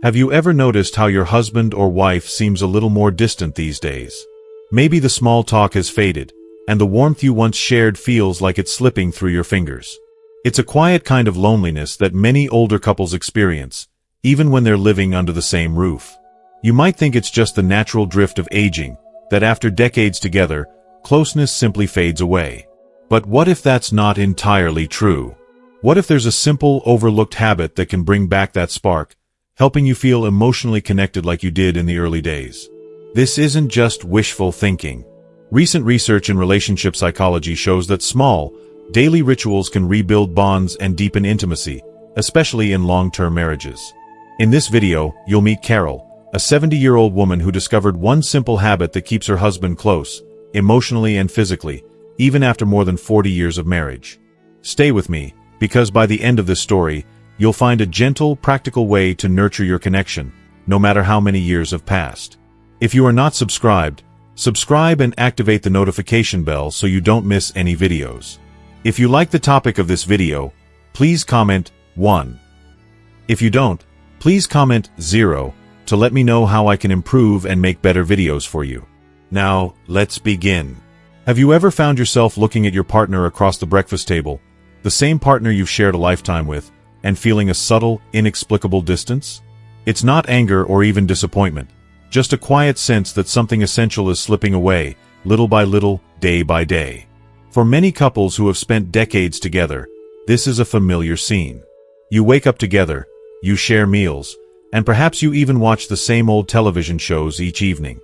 Have you ever noticed how your husband or wife seems a little more distant these days? Maybe the small talk has faded, and the warmth you once shared feels like it's slipping through your fingers. It's a quiet kind of loneliness that many older couples experience, even when they're living under the same roof. You might think it's just the natural drift of aging, that after decades together, closeness simply fades away. But what if that's not entirely true? What if there's a simple, overlooked habit that can bring back that spark, helping you feel emotionally connected like you did in the early days? This isn't just wishful thinking. Recent research in relationship psychology shows that small, daily rituals can rebuild bonds and deepen intimacy, especially in long-term marriages. In this video, you'll meet Carol, a 70-year-old woman who discovered one simple habit that keeps her husband close, emotionally and physically, even after more than 40 years of marriage. Stay with me, because by the end of this story, you'll find a gentle, practical way to nurture your connection, no matter how many years have passed. If you are not subscribed, subscribe and activate the notification bell so you don't miss any videos. If you like the topic of this video, please comment 1. If you don't, please comment 0 to let me know how I can improve and make better videos for you. Now, let's begin. Have you ever found yourself looking at your partner across the breakfast table, the same partner you've shared a lifetime with, and feeling a subtle, inexplicable distance? It's not anger or even disappointment, just a quiet sense that something essential is slipping away, little by little, day by day. For many couples who have spent decades together, this is a familiar scene. You wake up together, you share meals, and perhaps you even watch the same old television shows each evening.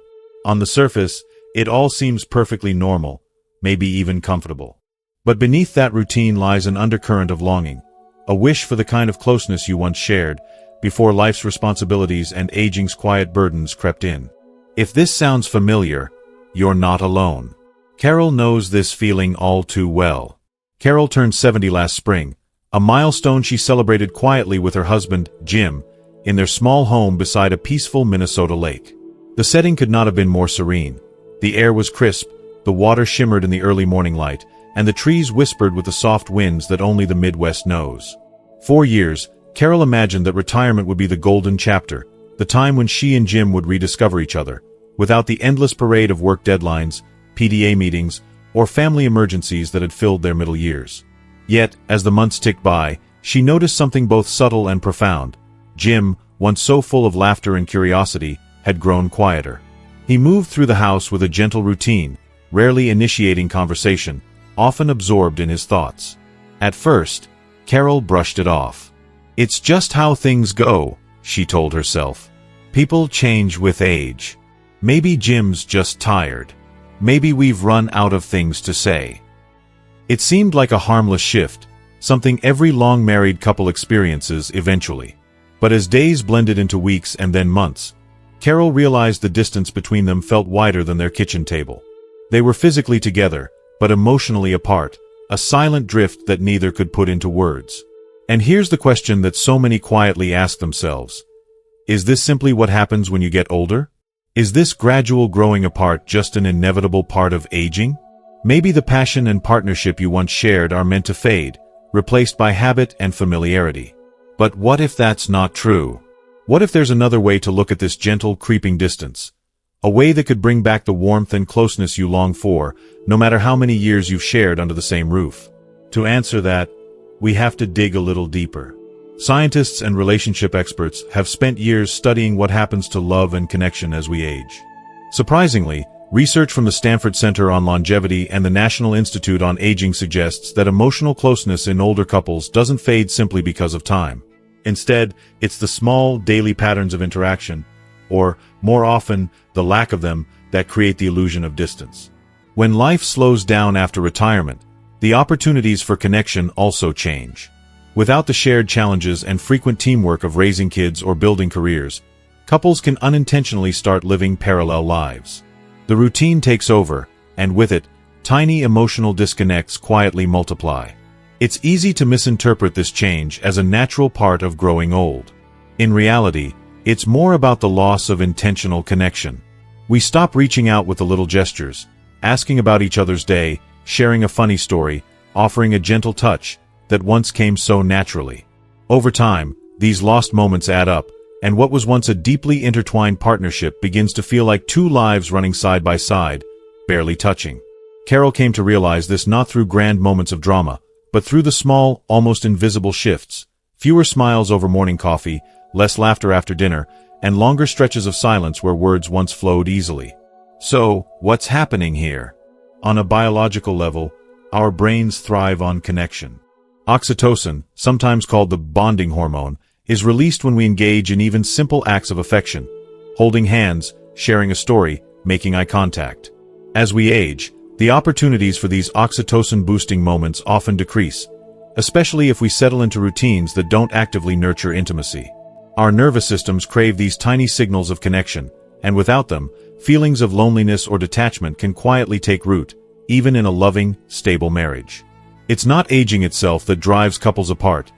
On the surface, it all seems perfectly normal, maybe even comfortable. But beneath that routine lies an undercurrent of longing, a wish for the kind of closeness you once shared, before life's responsibilities and aging's quiet burdens crept in. If this sounds familiar, you're not alone. Carol knows this feeling all too well. Carol turned 70 last spring, a milestone she celebrated quietly with her husband, Jim, in their small home beside a peaceful Minnesota lake. The setting could not have been more serene. The air was crisp, the water shimmered in the early morning light, and the trees whispered with the soft winds that only the Midwest knows. For years, Carol imagined that retirement would be the golden chapter, the time when she and Jim would rediscover each other, without the endless parade of work deadlines, PDA meetings, or family emergencies that had filled their middle years. Yet, as the months ticked by, she noticed something both subtle and profound. Jim, once so full of laughter and curiosity, had grown quieter. He moved through the house with a gentle routine, rarely initiating conversation, often absorbed in his thoughts. At first, Carol brushed it off. "It's just how things go," she told herself. "People change with age. Maybe Jim's just tired. Maybe we've run out of things to say." It seemed like a harmless shift, something every long-married couple experiences eventually. But as days blended into weeks and then months, Carol realized the distance between them felt wider than their kitchen table. They were physically together, but emotionally apart, a silent drift that neither could put into words. And here's the question that so many quietly ask themselves. Is this simply what happens when you get older? Is this gradual growing apart just an inevitable part of aging? Maybe the passion and partnership you once shared are meant to fade, replaced by habit and familiarity. But what if that's not true? What if there's another way to look at this gentle, creeping distance? A way that could bring back the warmth and closeness you long for, no matter how many years you've shared under the same roof? To answer that, we have to dig a little deeper. Scientists and relationship experts have spent years studying what happens to love and connection as we age. Surprisingly, research from the Stanford Center on Longevity and the National Institute on Aging suggests that emotional closeness in older couples doesn't fade simply because of time. Instead, it's the small, daily patterns of interaction, or, more often, the lack of them, that create the illusion of distance. When life slows down after retirement, the opportunities for connection also change. Without the shared challenges and frequent teamwork of raising kids or building careers, couples can unintentionally start living parallel lives. The routine takes over, and with it, tiny emotional disconnects quietly multiply. It's easy to misinterpret this change as a natural part of growing old. In reality, it's more about the loss of intentional connection. We stop reaching out with the little gestures, asking about each other's day, sharing a funny story, offering a gentle touch that once came so naturally. Over time, these lost moments add up, and what was once a deeply intertwined partnership begins to feel like two lives running side by side, barely touching. Carol came to realize this not through grand moments of drama, but through the small, almost invisible shifts. Fewer smiles over morning coffee, less laughter after dinner, and longer stretches of silence where words once flowed easily. So, what's happening here? On a biological level, our brains thrive on connection. Oxytocin, sometimes called the bonding hormone, is released when we engage in even simple acts of affection, holding hands, sharing a story, making eye contact. As we age, the opportunities for these oxytocin-boosting moments often decrease, especially if we settle into routines that don't actively nurture intimacy. Our nervous systems crave these tiny signals of connection, and without them, feelings of loneliness or detachment can quietly take root, even in a loving, stable marriage. It's not aging itself that drives couples apart.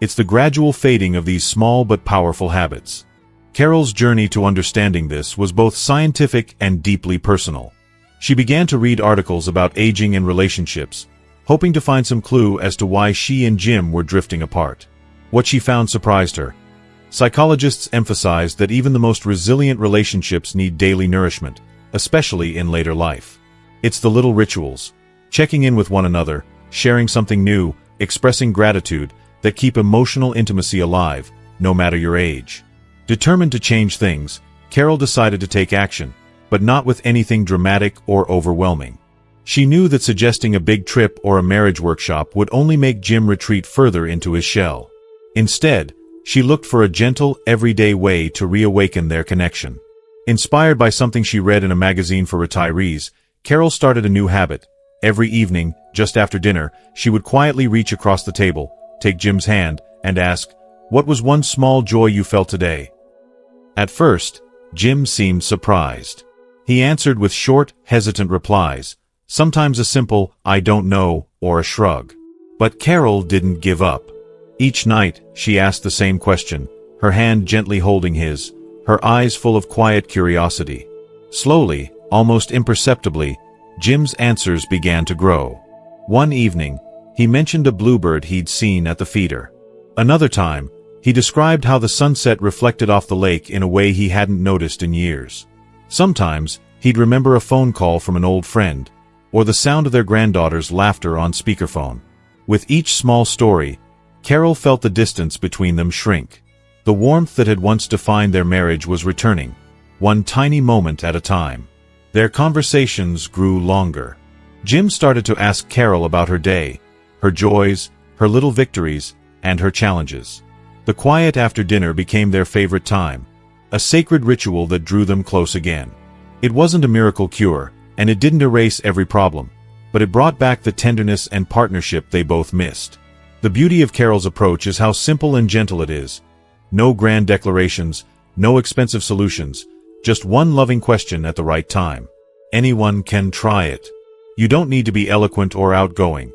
It's the gradual fading of these small but powerful habits. Carol's journey to understanding this was both scientific and deeply personal. She began to read articles about aging and relationships, hoping to find some clue as to why she and Jim were drifting apart. What she found surprised her. Psychologists emphasized that even the most resilient relationships need daily nourishment, especially in later life. It's the little rituals, checking in with one another, sharing something new, expressing gratitude, that keep emotional intimacy alive, no matter your age. Determined to change things, Carol decided to take action, but not with anything dramatic or overwhelming. She knew that suggesting a big trip or a marriage workshop would only make Jim retreat further into his shell. Instead, she looked for a gentle, everyday way to reawaken their connection. Inspired by something she read in a magazine for retirees, Carol started a new habit. Every evening, just after dinner, she would quietly reach across the table, take Jim's hand, and ask, "What was one small joy you felt today?" At first, Jim seemed surprised. He answered with short, hesitant replies, sometimes a simple, "I don't know," or a shrug. But Carol didn't give up. Each night, she asked the same question, her hand gently holding his, her eyes full of quiet curiosity. Slowly, almost imperceptibly, Jim's answers began to grow. One evening, he mentioned a bluebird he'd seen at the feeder. Another time, he described how the sunset reflected off the lake in a way he hadn't noticed in years. Sometimes, he'd remember a phone call from an old friend, or the sound of their granddaughter's laughter on speakerphone. With each small story, Carol felt the distance between them shrink. The warmth that had once defined their marriage was returning, one tiny moment at a time. Their conversations grew longer. Jim started to ask Carol about her day, her joys, her little victories, and her challenges. The quiet after dinner became their favorite time, a sacred ritual that drew them close again. It wasn't a miracle cure, and it didn't erase every problem, but it brought back the tenderness and partnership they both missed. The beauty of Carol's approach is how simple and gentle it is. No grand declarations, no expensive solutions, just one loving question at the right time. Anyone can try it. You don't need to be eloquent or outgoing.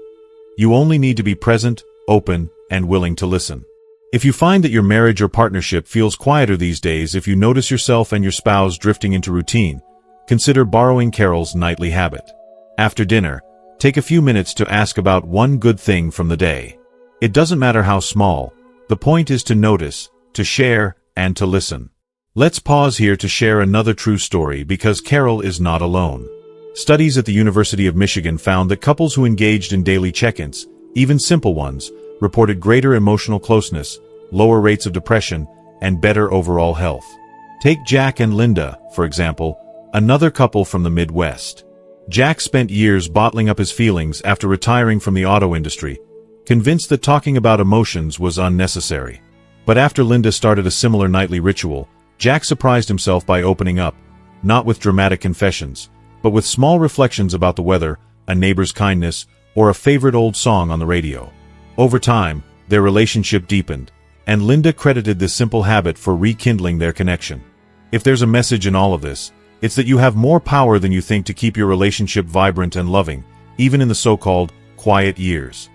You only need to be present, open, and willing to listen. If you find that your marriage or partnership feels quieter these days, if you notice yourself and your spouse drifting into routine, consider borrowing Carol's nightly habit. After dinner, take a few minutes to ask about one good thing from the day. It doesn't matter how small, the point is to notice, to share, and to listen. Let's pause here to share another true story because Carol is not alone. Studies at the University of Michigan found that couples who engaged in daily check-ins, even simple ones, reported greater emotional closeness, lower rates of depression, and better overall health. Take Jack and Linda, for example, another couple from the Midwest. Jack spent years bottling up his feelings after retiring from the auto industry, convinced that talking about emotions was unnecessary. But after Linda started a similar nightly ritual, Jack surprised himself by opening up, not with dramatic confessions, but with small reflections about the weather, a neighbor's kindness, or a favorite old song on the radio. Over time, their relationship deepened, and Linda credited this simple habit for rekindling their connection. If there's a message in all of this, it's that you have more power than you think to keep your relationship vibrant and loving, even in the so-called quiet years.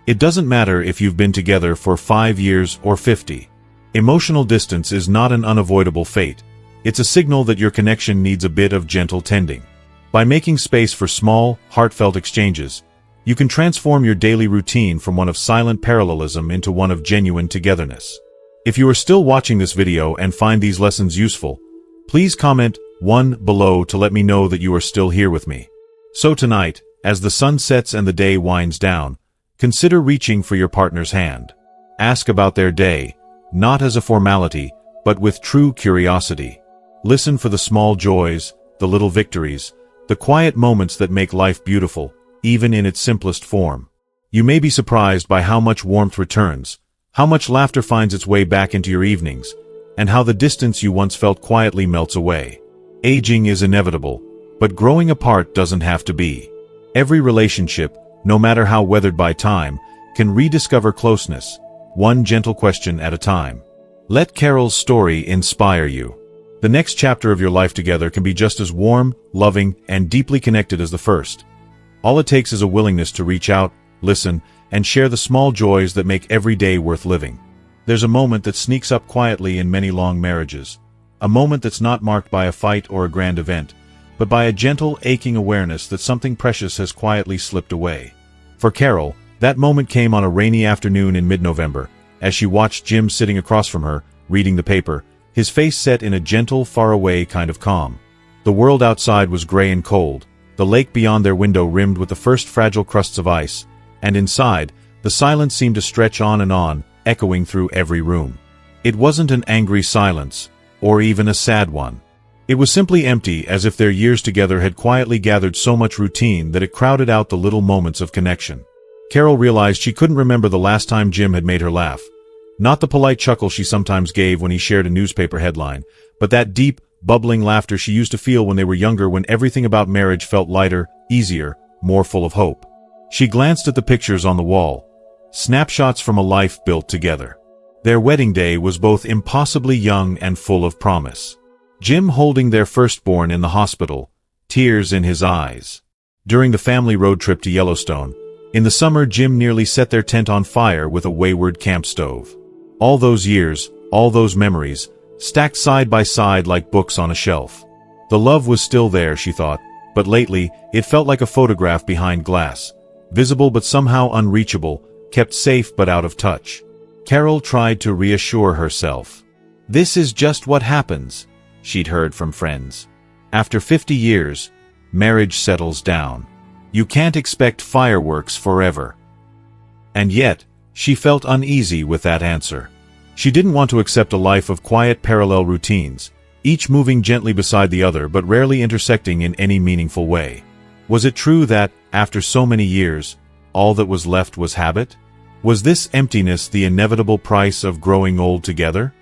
It doesn't matter if you've been together for 5 years or 50. Emotional distance is not an unavoidable fate. It's a signal that your connection needs a bit of gentle tending. By making space for small, heartfelt exchanges, you can transform your daily routine from one of silent parallelism into one of genuine togetherness. If you are still watching this video and find these lessons useful, please comment 1 below to let me know that you are still here with me. So tonight, as the sun sets and the day winds down, consider reaching for your partner's hand. Ask about their day, not as a formality, but with true curiosity. Listen for the small joys, the little victories, the quiet moments that make life beautiful, even in its simplest form. You may be surprised by how much warmth returns, how much laughter finds its way back into your evenings, and how the distance you once felt quietly melts away. Aging is inevitable, but growing apart doesn't have to be. Every relationship, no matter how weathered by time, can rediscover closeness, one gentle question at a time. Let Carol's story inspire you. The next chapter of your life together can be just as warm, loving, and deeply connected as the first. All it takes is a willingness to reach out, listen, and share the small joys that make every day worth living. There's a moment that sneaks up quietly in many long marriages. A moment that's not marked by a fight or a grand event, but by a gentle, aching awareness that something precious has quietly slipped away. For Carol, that moment came on a rainy afternoon in mid-November, as she watched Jim sitting across from her, reading the paper, his face set in a gentle, far-away kind of calm. The world outside was gray and cold, the lake beyond their window rimmed with the first fragile crusts of ice, and inside, the silence seemed to stretch on, echoing through every room. It wasn't an angry silence, or even a sad one. It was simply empty, as if their years together had quietly gathered so much routine that it crowded out the little moments of connection. Carol realized she couldn't remember the last time Jim had made her laugh. Not the polite chuckle she sometimes gave when he shared a newspaper headline, but that deep, bubbling laughter she used to feel when they were younger, when everything about marriage felt lighter, easier, more full of hope. She glanced at the pictures on the wall, snapshots from a life built together. Their wedding day was both impossibly young and full of promise. Jim holding their firstborn in the hospital, tears in his eyes. During the family road trip to Yellowstone, in the summer, Jim nearly set their tent on fire with a wayward camp stove. All those years, all those memories, stacked side by side like books on a shelf. The love was still there, she thought, but lately, it felt like a photograph behind glass, visible but somehow unreachable, kept safe but out of touch. Carol tried to reassure herself. This is just what happens, she'd heard from friends. After 50 years, marriage settles down. You can't expect fireworks forever. And yet, she felt uneasy with that answer. She didn't want to accept a life of quiet parallel routines, each moving gently beside the other but rarely intersecting in any meaningful way. Was it true that, after so many years, all that was left was habit? Was this emptiness the inevitable price of growing old together?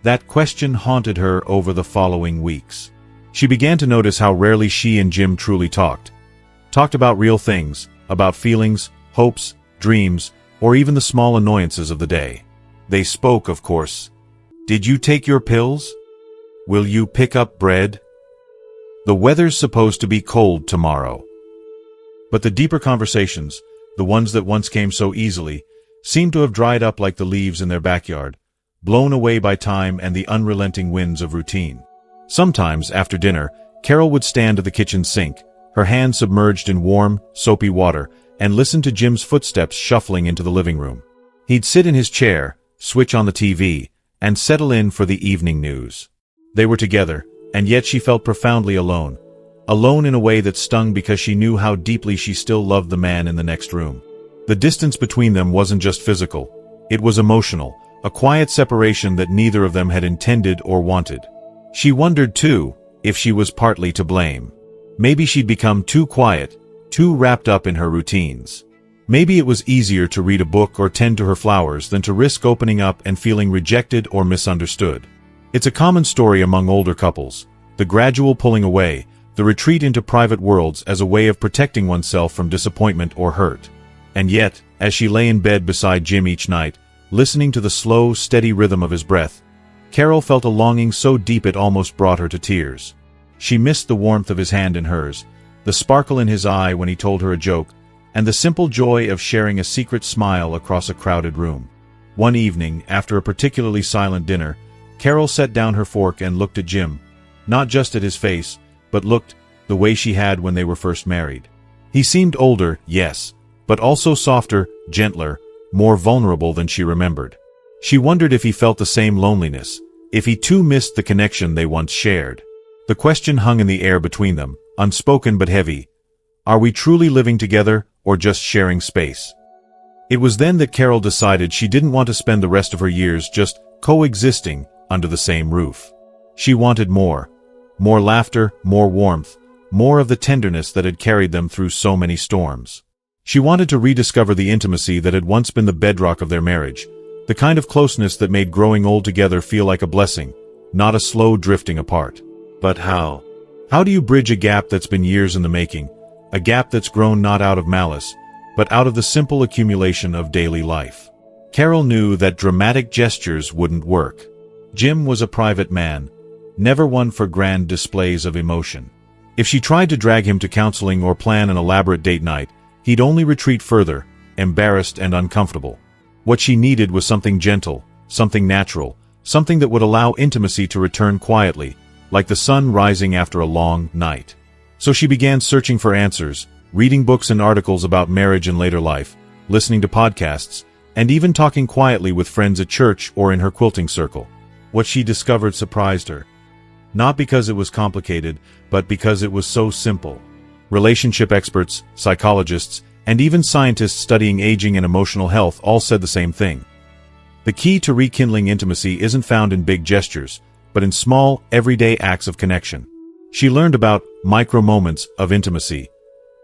That question haunted her over the following weeks. She began to notice how rarely she and Jim truly talked about real things, about feelings, hopes, dreams, or even the small annoyances of the day. They spoke, of course. Did you take your pills? Will you pick up bread? The weather's supposed to be cold tomorrow. But the deeper conversations, the ones that once came so easily, seemed to have dried up like the leaves in their backyard, blown away by time and the unrelenting winds of routine. Sometimes, after dinner, Carol would stand at the kitchen sink, her hands submerged in warm, soapy water, and listen to Jim's footsteps shuffling into the living room. He'd sit in his chair, switch on the TV, and settle in for the evening news. They were together, and yet she felt profoundly alone. Alone in a way that stung because she knew how deeply she still loved the man in the next room. The distance between them wasn't just physical, it was emotional, a quiet separation that neither of them had intended or wanted. She wondered, too, if she was partly to blame. Maybe she'd become too quiet, too wrapped up in her routines. Maybe it was easier to read a book or tend to her flowers than to risk opening up and feeling rejected or misunderstood. It's a common story among older couples, the gradual pulling away, the retreat into private worlds as a way of protecting oneself from disappointment or hurt. And yet, as she lay in bed beside Jim each night, listening to the slow, steady rhythm of his breath, Carol felt a longing so deep it almost brought her to tears. She missed the warmth of his hand in hers, the sparkle in his eye when he told her a joke, and the simple joy of sharing a secret smile across a crowded room. One evening, after a particularly silent dinner, Carol set down her fork and looked at Jim, not just at his face, but looked the way she had when they were first married. He seemed older, yes, but also softer, gentler, more vulnerable than she remembered. She wondered if he felt the same loneliness, if he too missed the connection they once shared. The question hung in the air between them, unspoken but heavy. Are we truly living together, or just sharing space? It was then that Carol decided she didn't want to spend the rest of her years just coexisting under the same roof. She wanted more. More laughter, more warmth, more of the tenderness that had carried them through so many storms. She wanted to rediscover the intimacy that had once been the bedrock of their marriage, the kind of closeness that made growing old together feel like a blessing, not a slow drifting apart. But how? How do you bridge a gap that's been years in the making, a gap that's grown not out of malice, but out of the simple accumulation of daily life? Carol knew that dramatic gestures wouldn't work. Jim was a private man, never one for grand displays of emotion. If she tried to drag him to counseling or plan an elaborate date night, he'd only retreat further, embarrassed and uncomfortable. What she needed was something gentle, something natural, something that would allow intimacy to return quietly, like the sun rising after a long night. So she began searching for answers, reading books and articles about marriage and later life, listening to podcasts, and even talking quietly with friends at church or in her quilting circle. What she discovered surprised her. Not because it was complicated, but because it was so simple. Relationship experts, psychologists, and even scientists studying aging and emotional health all said the same thing. The key to rekindling intimacy isn't found in big gestures, but in small, everyday acts of connection. She learned about micro-moments of intimacy,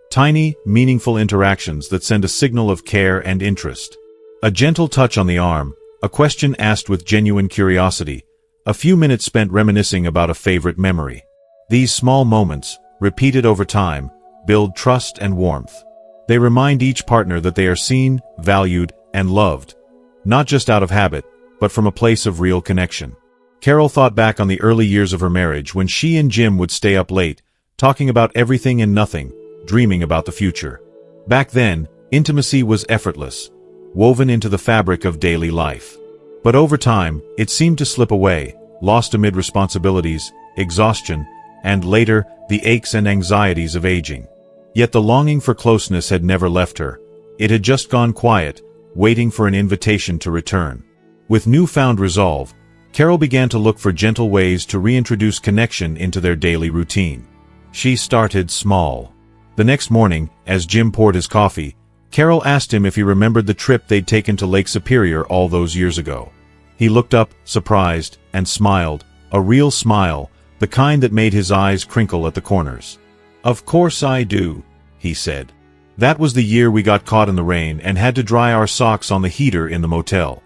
tiny, meaningful interactions that send a signal of care and interest. A gentle touch on the arm, a question asked with genuine curiosity, a few minutes spent reminiscing about a favorite memory. These small moments, repeated over time, build trust and warmth. They remind each partner that they are seen, valued, and loved, not just out of habit, but from a place of real connection. Carol thought back on the early years of her marriage when she and Jim would stay up late, talking about everything and nothing, dreaming about the future. Back then, intimacy was effortless, woven into the fabric of daily life. But over time, it seemed to slip away, lost amid responsibilities, exhaustion, and later, the aches and anxieties of aging. Yet the longing for closeness had never left her. It had just gone quiet, waiting for an invitation to return. With newfound resolve, Carol began to look for gentle ways to reintroduce connection into their daily routine. She started small. The next morning, as Jim poured his coffee, Carol asked him if he remembered the trip they'd taken to Lake Superior all those years ago. He looked up, surprised, and smiled, a real smile, the kind that made his eyes crinkle at the corners. "Of course I do," he said. "That was the year we got caught in the rain and had to dry our socks on the heater in the motel."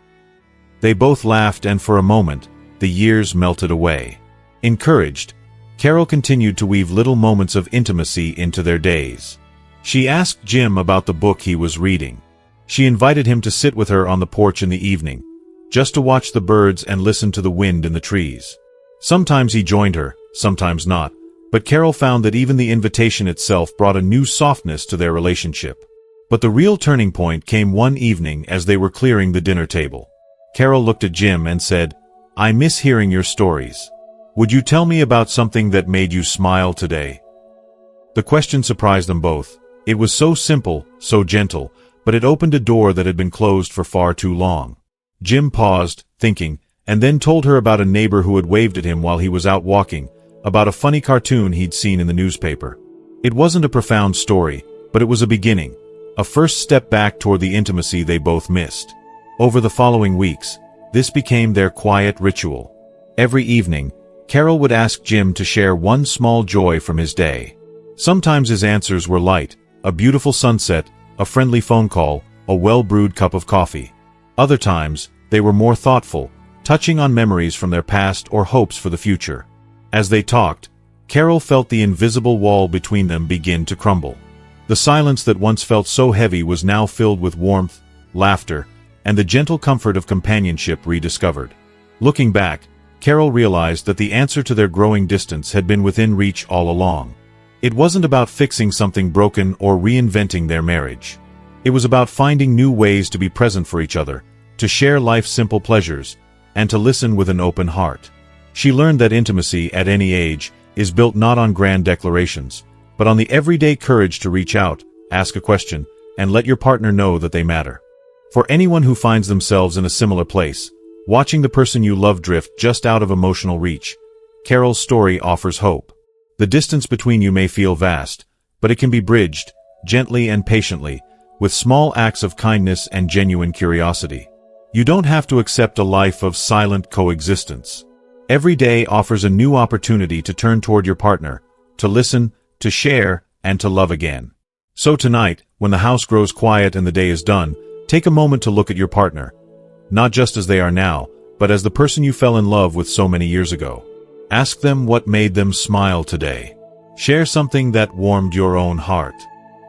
They both laughed, and for a moment, the years melted away. Encouraged, Carol continued to weave little moments of intimacy into their days. She asked Jim about the book he was reading. She invited him to sit with her on the porch in the evening, just to watch the birds and listen to the wind in the trees. Sometimes he joined her, sometimes not, but Carol found that even the invitation itself brought a new softness to their relationship. But the real turning point came one evening as they were clearing the dinner table. Carol looked at Jim and said, "I miss hearing your stories. Would you tell me about something that made you smile today?" The question surprised them both. It was so simple, so gentle, but it opened a door that had been closed for far too long. Jim paused, thinking, and then told her about a neighbor who had waved at him while he was out walking, about a funny cartoon he'd seen in the newspaper. It wasn't a profound story, but it was a beginning, a first step back toward the intimacy they both missed. Over the following weeks, this became their quiet ritual. Every evening, Carol would ask Jim to share one small joy from his day. Sometimes his answers were light, a beautiful sunset, a friendly phone call, a well-brewed cup of coffee. Other times, they were more thoughtful, touching on memories from their past or hopes for the future. As they talked, Carol felt the invisible wall between them begin to crumble. The silence that once felt so heavy was now filled with warmth, laughter, and the gentle comfort of companionship rediscovered. Looking back, Carol realized that the answer to their growing distance had been within reach all along. It wasn't about fixing something broken or reinventing their marriage. It was about finding new ways to be present for each other, to share life's simple pleasures, and to listen with an open heart. She learned that intimacy, at any age, is built not on grand declarations, but on the everyday courage to reach out, ask a question, and let your partner know that they matter. For anyone who finds themselves in a similar place, Watching the person you love drift just out of emotional reach, Carol's story offers hope. The distance between you may feel vast, but it can be bridged, gently and patiently, with small acts of kindness and genuine curiosity. You don't have to accept a life of silent coexistence. Every day offers a new opportunity to turn toward your partner, to listen, to share, and to love again. So tonight, when the house grows quiet and the day is done, take a moment to look at your partner, not just as they are now, but as the person you fell in love with so many years ago. Ask them what made them smile today. Share something that warmed your own heart.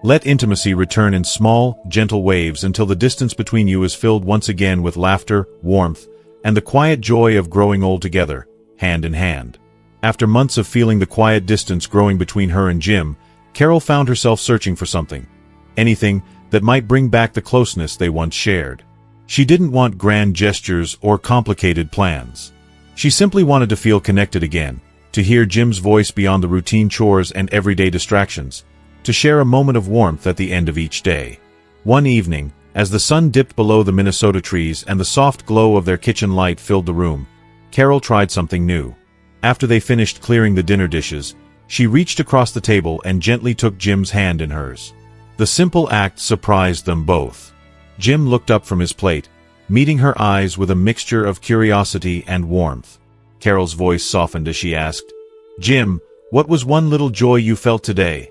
Let intimacy return in small, gentle waves until the distance between you is filled once again with laughter, warmth, and the quiet joy of growing old together, hand in hand. After months of feeling the quiet distance growing between her and Jim, Carol found herself searching for something. Anything that might bring back the closeness they once shared. She didn't want grand gestures or complicated plans. She simply wanted to feel connected again, to hear Jim's voice beyond the routine chores and everyday distractions, to share a moment of warmth at the end of each day. One evening, as the sun dipped below the Minnesota trees and the soft glow of their kitchen light filled the room, Carol tried something new. After they finished clearing the dinner dishes, she reached across the table and gently took Jim's hand in hers. The simple act surprised them both. Jim looked up from his plate, meeting her eyes with a mixture of curiosity and warmth. Carol's voice softened as she asked, "Jim, what was one little joy you felt today?"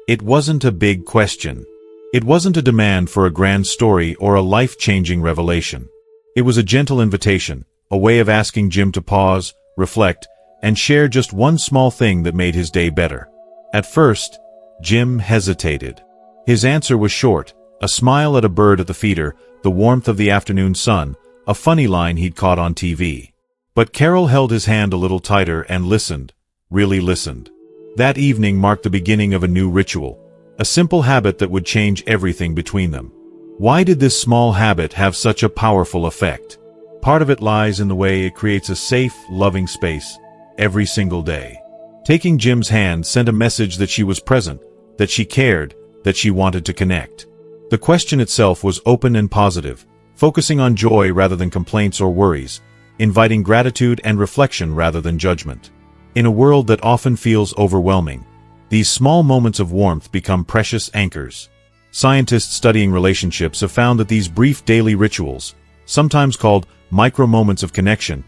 It wasn't a big question. It wasn't a demand for a grand story or a life-changing revelation. It was a gentle invitation, a way of asking Jim to pause, reflect, and share just one small thing that made his day better. At first, Jim hesitated. His answer was short, a smile at a bird at the feeder, the warmth of the afternoon sun, a funny line he'd caught on TV. But Carol held his hand a little tighter and listened, really listened. That evening marked the beginning of a new ritual, a simple habit that would change everything between them. Why did this small habit have such a powerful effect? Part of it lies in the way it creates a safe, loving space, every single day. Taking Jim's hand sent a message that she was present, that she cared, that she wanted to connect. The question itself was open and positive, focusing on joy rather than complaints or worries, inviting gratitude and reflection rather than judgment. In a world that often feels overwhelming, these small moments of warmth become precious anchors. Scientists studying relationships have found that these brief daily rituals, sometimes called micro-moments of connection,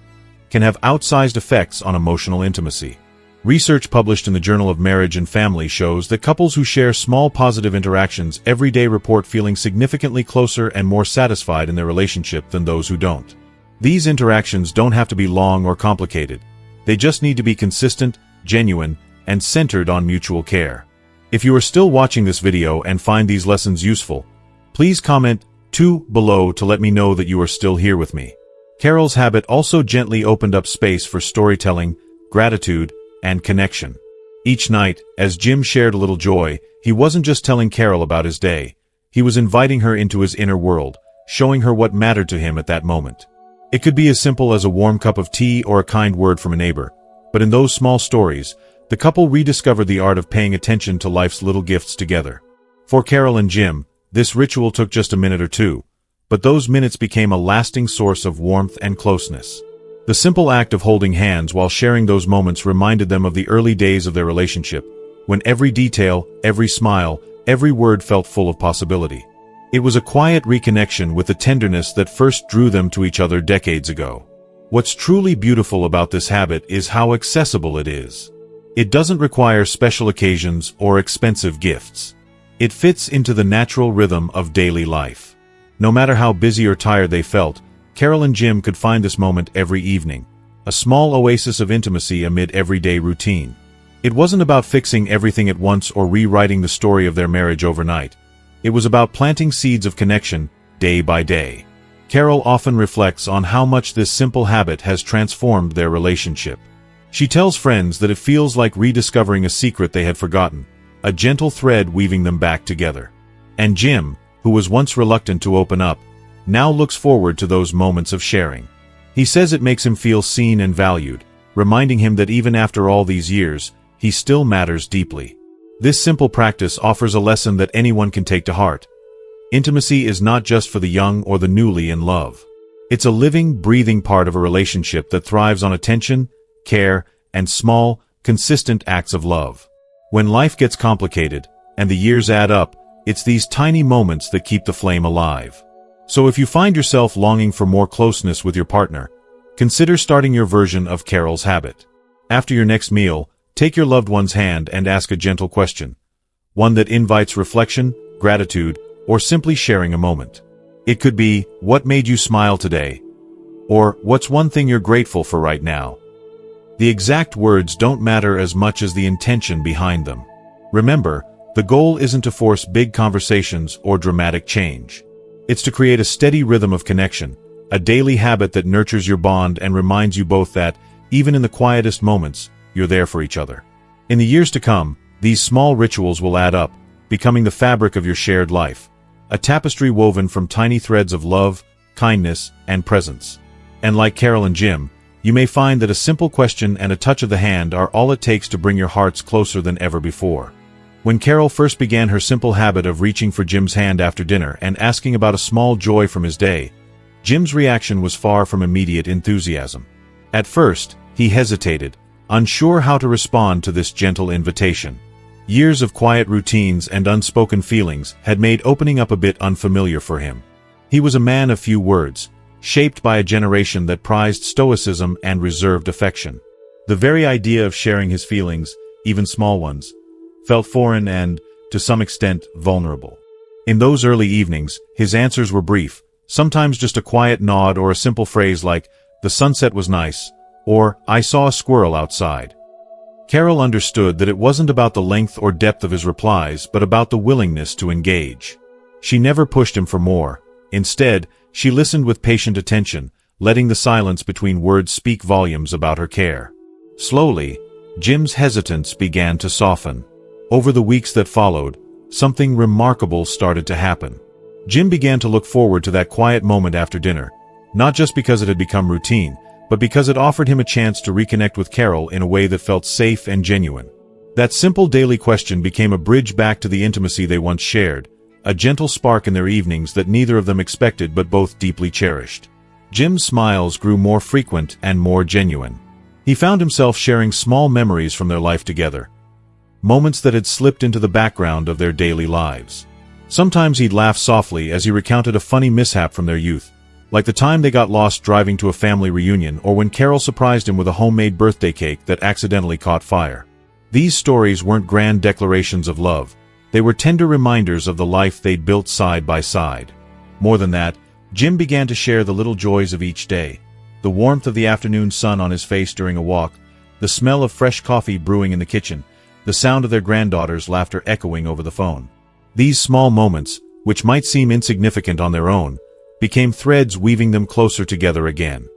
can have outsized effects on emotional intimacy. Research published in the Journal of Marriage and Family shows that couples who share small positive interactions every day report feeling significantly closer and more satisfied in their relationship than those who don't. These interactions don't have to be long or complicated. They just need to be consistent, genuine, and centered on mutual care. If you are still watching this video and find these lessons useful, please comment 2 below to let me know that you are still here with me. Carol's habit also gently opened up space for storytelling, gratitude, and connection. Each night, as Jim shared a little joy, he wasn't just telling Carol about his day. He was inviting her into his inner world, showing her what mattered to him at that moment. It could be as simple as a warm cup of tea or a kind word from a neighbor, but in those small stories, the couple rediscovered the art of paying attention to life's little gifts together. For Carol and Jim, this ritual took just a minute or two, but those minutes became a lasting source of warmth and closeness. The simple act of holding hands while sharing those moments reminded them of the early days of their relationship, when every detail, every smile, every word felt full of possibility. It was a quiet reconnection with the tenderness that first drew them to each other decades ago. What's truly beautiful about this habit is how accessible it is. It doesn't require special occasions or expensive gifts. It fits into the natural rhythm of daily life. No matter how busy or tired they felt, Carol and Jim could find this moment every evening, a small oasis of intimacy amid everyday routine. It wasn't about fixing everything at once or rewriting the story of their marriage overnight. It was about planting seeds of connection, day by day. Carol often reflects on how much this simple habit has transformed their relationship. She tells friends that it feels like rediscovering a secret they had forgotten, a gentle thread weaving them back together. And Jim, who was once reluctant to open up, now looks forward to those moments of sharing. He says it makes him feel seen and valued, reminding him that even after all these years, he still matters deeply. This simple practice offers a lesson that anyone can take to heart. Intimacy is not just for the young or the newly in love. It's a living, breathing part of a relationship that thrives on attention, care, and small, consistent acts of love. When life gets complicated, and the years add up, it's these tiny moments that keep the flame alive. So if you find yourself longing for more closeness with your partner, consider starting your version of Carol's habit. After your next meal, take your loved one's hand and ask a gentle question. One that invites reflection, gratitude, or simply sharing a moment. It could be, "What made you smile today?" Or, "What's one thing you're grateful for right now?" The exact words don't matter as much as the intention behind them. Remember, the goal isn't to force big conversations or dramatic change. It's to create a steady rhythm of connection, a daily habit that nurtures your bond and reminds you both that, even in the quietest moments, you're there for each other. In the years to come, these small rituals will add up, becoming the fabric of your shared life, a tapestry woven from tiny threads of love, kindness, and presence. And like Carol and Jim, you may find that a simple question and a touch of the hand are all it takes to bring your hearts closer than ever before. When Carol first began her simple habit of reaching for Jim's hand after dinner and asking about a small joy from his day, Jim's reaction was far from immediate enthusiasm. At first, he hesitated, unsure how to respond to this gentle invitation. Years of quiet routines and unspoken feelings had made opening up a bit unfamiliar for him. He was a man of few words, shaped by a generation that prized stoicism and reserved affection. The very idea of sharing his feelings, even small ones, felt foreign and, to some extent, vulnerable. In those early evenings, his answers were brief, sometimes just a quiet nod or a simple phrase like, "The sunset was nice," or "I saw a squirrel outside." Carol understood that it wasn't about the length or depth of his replies but about the willingness to engage. She never pushed him for more. Instead, she listened with patient attention, letting the silence between words speak volumes about her care. Slowly, Jim's hesitance began to soften. Over the weeks that followed, something remarkable started to happen. Jim began to look forward to that quiet moment after dinner, not just because it had become routine, but because it offered him a chance to reconnect with Carol in a way that felt safe and genuine. That simple daily question became a bridge back to the intimacy they once shared, a gentle spark in their evenings that neither of them expected but both deeply cherished. Jim's smiles grew more frequent and more genuine. He found himself sharing small memories from their life together, moments that had slipped into the background of their daily lives. Sometimes he'd laugh softly as he recounted a funny mishap from their youth, like the time they got lost driving to a family reunion or when Carol surprised him with a homemade birthday cake that accidentally caught fire. These stories weren't grand declarations of love. They were tender reminders of the life they'd built side by side. More than that, Jim began to share the little joys of each day. The warmth of the afternoon sun on his face during a walk, the smell of fresh coffee brewing in the kitchen, the sound of their granddaughter's laughter echoing over the phone. These small moments, which might seem insignificant on their own, became threads weaving them closer together again.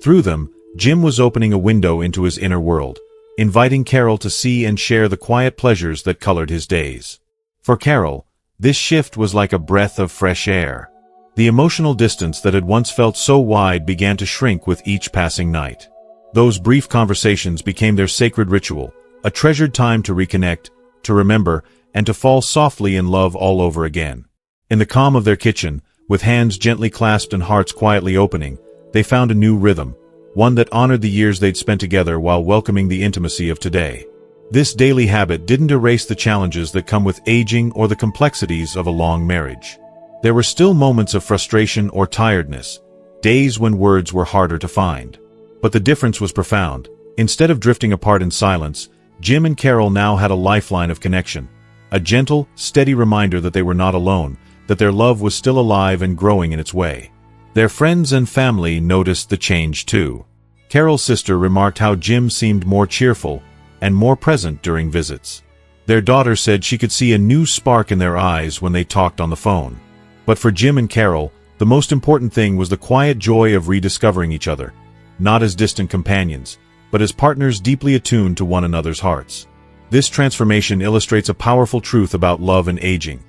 Through them, Jim was opening a window into his inner world, inviting Carol to see and share the quiet pleasures that colored his days. For Carol, this shift was like a breath of fresh air. The emotional distance that had once felt so wide began to shrink with each passing night. Those brief conversations became their sacred ritual, a treasured time to reconnect, to remember, and to fall softly in love all over again. In the calm of their kitchen, with hands gently clasped and hearts quietly opening, they found a new rhythm, one that honored the years they'd spent together while welcoming the intimacy of today. This daily habit didn't erase the challenges that come with aging or the complexities of a long marriage. There were still moments of frustration or tiredness, days when words were harder to find. But the difference was profound. Instead of drifting apart in silence, Jim and Carol now had a lifeline of connection, a gentle, steady reminder that they were not alone, that their love was still alive and growing in its way. Their friends and family noticed the change too. Carol's sister remarked how Jim seemed more cheerful and more present during visits. Their daughter said she could see a new spark in their eyes when they talked on the phone. But for Jim and Carol, the most important thing was the quiet joy of rediscovering each other, not as distant companions, but as partners deeply attuned to one another's hearts. This transformation illustrates a powerful truth about love and aging.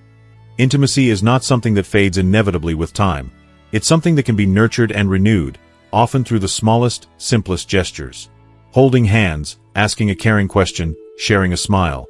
Intimacy is not something that fades inevitably with time. It's something that can be nurtured and renewed, often through the smallest, simplest gestures. Holding hands, asking a caring question, sharing a smile.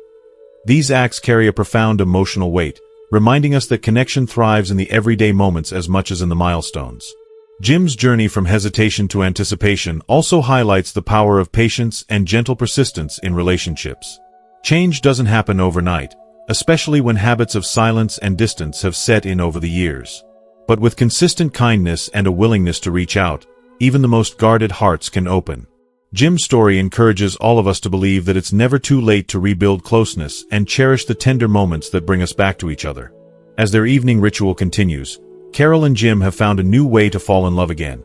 These acts carry a profound emotional weight, reminding us that connection thrives in the everyday moments as much as in the milestones. Jim's journey from hesitation to anticipation also highlights the power of patience and gentle persistence in relationships. Change doesn't happen overnight, especially when habits of silence and distance have set in over the years. But with consistent kindness and a willingness to reach out, even the most guarded hearts can open. Jim's story encourages all of us to believe that it's never too late to rebuild closeness and cherish the tender moments that bring us back to each other. As their evening ritual continues, Carol and Jim have found a new way to fall in love again.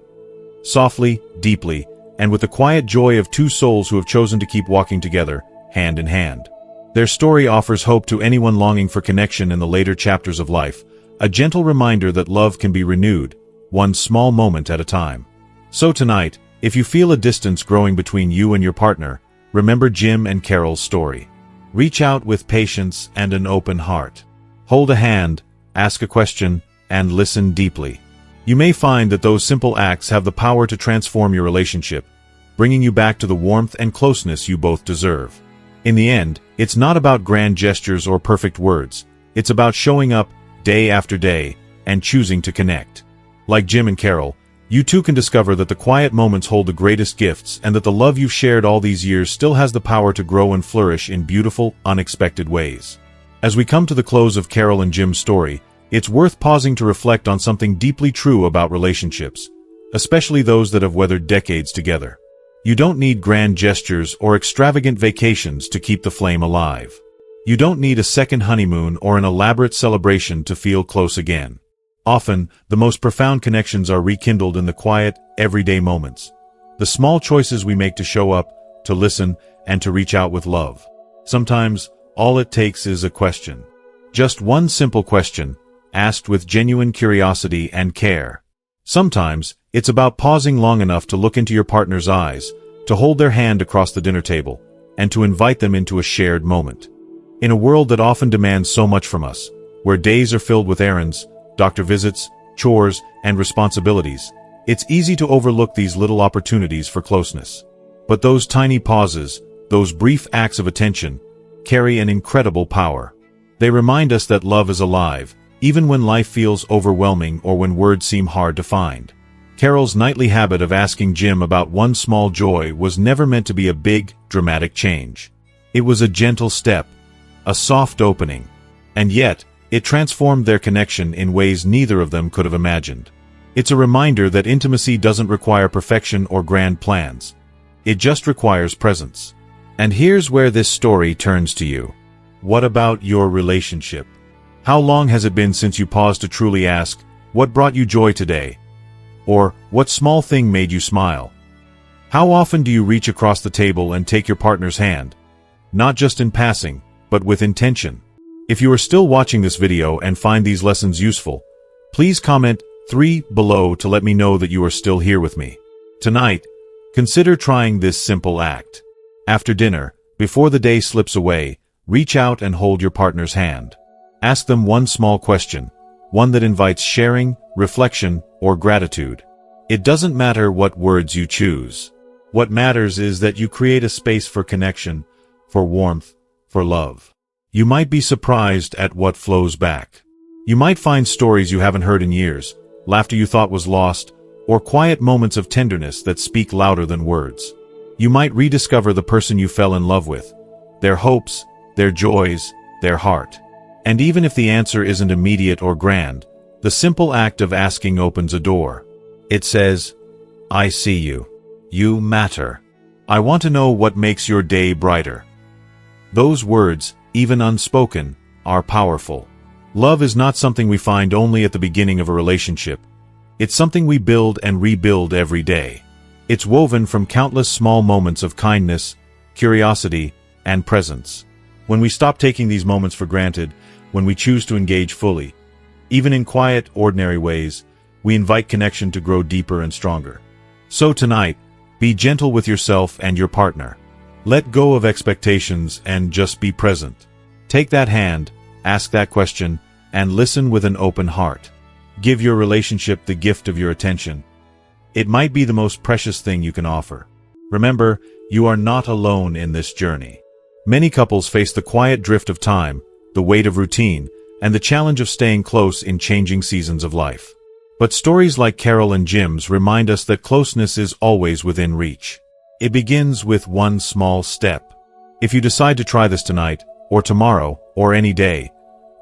Softly, deeply, and with the quiet joy of two souls who have chosen to keep walking together, hand in hand. Their story offers hope to anyone longing for connection in the later chapters of life, a gentle reminder that love can be renewed, one small moment at a time. So tonight, if you feel a distance growing between you and your partner, remember Jim and Carol's story. Reach out with patience and an open heart. Hold a hand, ask a question, and listen deeply. You may find that those simple acts have the power to transform your relationship, bringing you back to the warmth and closeness you both deserve. In the end, it's not about grand gestures or perfect words. It's about showing up day after day and choosing to connect. Like Jim and Carol, you too can discover that the quiet moments hold the greatest gifts and that the love you've shared all these years still has the power to grow and flourish in beautiful, unexpected ways. As we come to the close of Carol and Jim's story, it's worth pausing to reflect on something deeply true about relationships, especially those that have weathered decades together. You don't need grand gestures or extravagant vacations to keep the flame alive. You don't need a second honeymoon or an elaborate celebration to feel close again. Often, the most profound connections are rekindled in the quiet, everyday moments. The small choices we make to show up, to listen, and to reach out with love. Sometimes, all it takes is a question. Just one simple question, asked with genuine curiosity and care. Sometimes, it's about pausing long enough to look into your partner's eyes, to hold their hand across the dinner table, and to invite them into a shared moment. In a world that often demands so much from us, where days are filled with errands, doctor visits, chores, and responsibilities, it's easy to overlook these little opportunities for closeness. But those tiny pauses, those brief acts of attention, carry an incredible power. They remind us that love is alive, even when life feels overwhelming or when words seem hard to find. Carol's nightly habit of asking Jim about one small joy was never meant to be a big, dramatic change. It was a gentle step, a soft opening, and yet, it transformed their connection in ways neither of them could have imagined. It's a reminder that intimacy doesn't require perfection or grand plans. It just requires presence. And here's where this story turns to you. What about your relationship? How long has it been since you paused to truly ask, what brought you joy today? Or, what small thing made you smile? How often do you reach across the table and take your partner's hand? Not just in passing, but with intention. If you are still watching this video and find these lessons useful, please comment 3 below to let me know that you are still here with me. Tonight, consider trying this simple act. After dinner, before the day slips away, reach out and hold your partner's hand. Ask them one small question, one that invites sharing, reflection, or gratitude. It doesn't matter what words you choose. What matters is that you create a space for connection, for warmth, for love. You might be surprised at what flows back. You might find stories you haven't heard in years, laughter you thought was lost, or quiet moments of tenderness that speak louder than words. You might rediscover the person you fell in love with, their hopes, their joys, their heart. And even if the answer isn't immediate or grand, the simple act of asking opens a door. It says, I see you. You matter. I want to know what makes your day brighter. Those words, even unspoken, are powerful. Love is not something we find only at the beginning of a relationship. It's something we build and rebuild every day. It's woven from countless small moments of kindness, curiosity, and presence. When we stop taking these moments for granted, when we choose to engage fully, even in quiet, ordinary ways, we invite connection to grow deeper and stronger. So tonight, be gentle with yourself and your partner. Let go of expectations and just be present. Take that hand, ask that question, and listen with an open heart. Give your relationship the gift of your attention. It might be the most precious thing you can offer. Remember, you are not alone in this journey. Many couples face the quiet drift of time, the weight of routine, and the challenge of staying close in changing seasons of life. But stories like Carol and Jim's remind us that closeness is always within reach. It begins with one small step. If you decide to try this tonight, or tomorrow, or any day,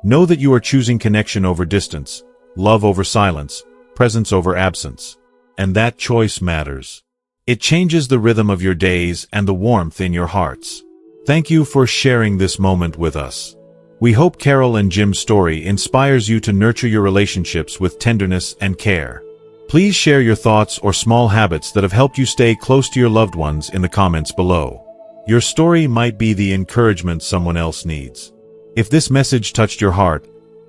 know that you are choosing connection over distance, love over silence, presence over absence. And that choice matters. It changes the rhythm of your days and the warmth in your hearts. Thank you for sharing this moment with us. We hope Carol and Jim's story inspires you to nurture your relationships with tenderness and care. Please share your thoughts or small habits that have helped you stay close to your loved ones in the comments below. Your story might be the encouragement someone else needs. If this message touched your heart,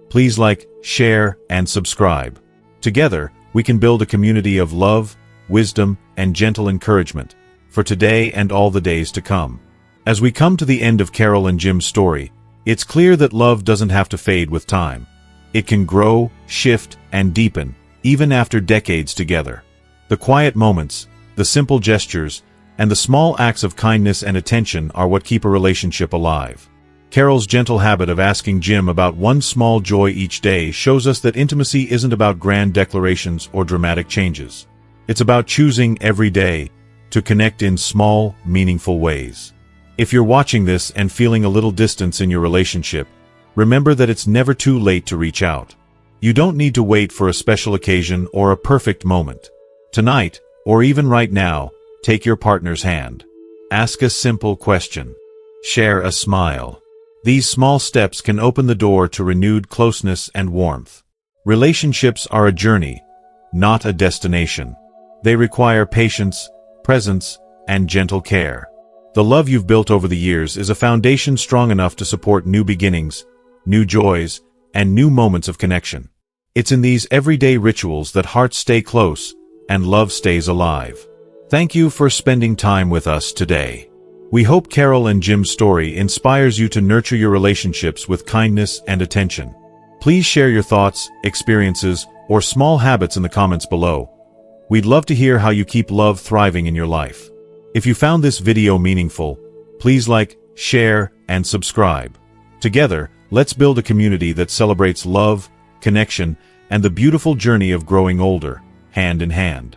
please like, share, and subscribe. Together, we can build a community of love, wisdom, and gentle encouragement for today and all the days to come. As we come to the end of Carol and Jim's story, it's clear that love doesn't have to fade with time. It can grow, shift, and deepen, even after decades together. The quiet moments, the simple gestures, and the small acts of kindness and attention are what keep a relationship alive. Carol's gentle habit of asking Jim about one small joy each day shows us that intimacy isn't about grand declarations or dramatic changes. It's about choosing every day to connect in small, meaningful ways. If you're watching this and feeling a little distance in your relationship, remember that it's never too late to reach out. You don't need to wait for a special occasion or a perfect moment. Tonight, or even right now, take your partner's hand. Ask a simple question. Share a smile. These small steps can open the door to renewed closeness and warmth. Relationships are a journey, not a destination. They require patience, presence, and gentle care. The love you've built over the years is a foundation strong enough to support new beginnings, new joys, and new moments of connection. It's in these everyday rituals that hearts stay close and love stays alive. Thank you for spending time with us today. We hope Carol and Jim's story inspires you to nurture your relationships with kindness and attention. Please share your thoughts, experiences, or small habits in the comments below. We'd love to hear how you keep love thriving in your life. If you found this video meaningful, please like, share, and subscribe. Together, let's build a community that celebrates love, connection, and the beautiful journey of growing older, hand in hand.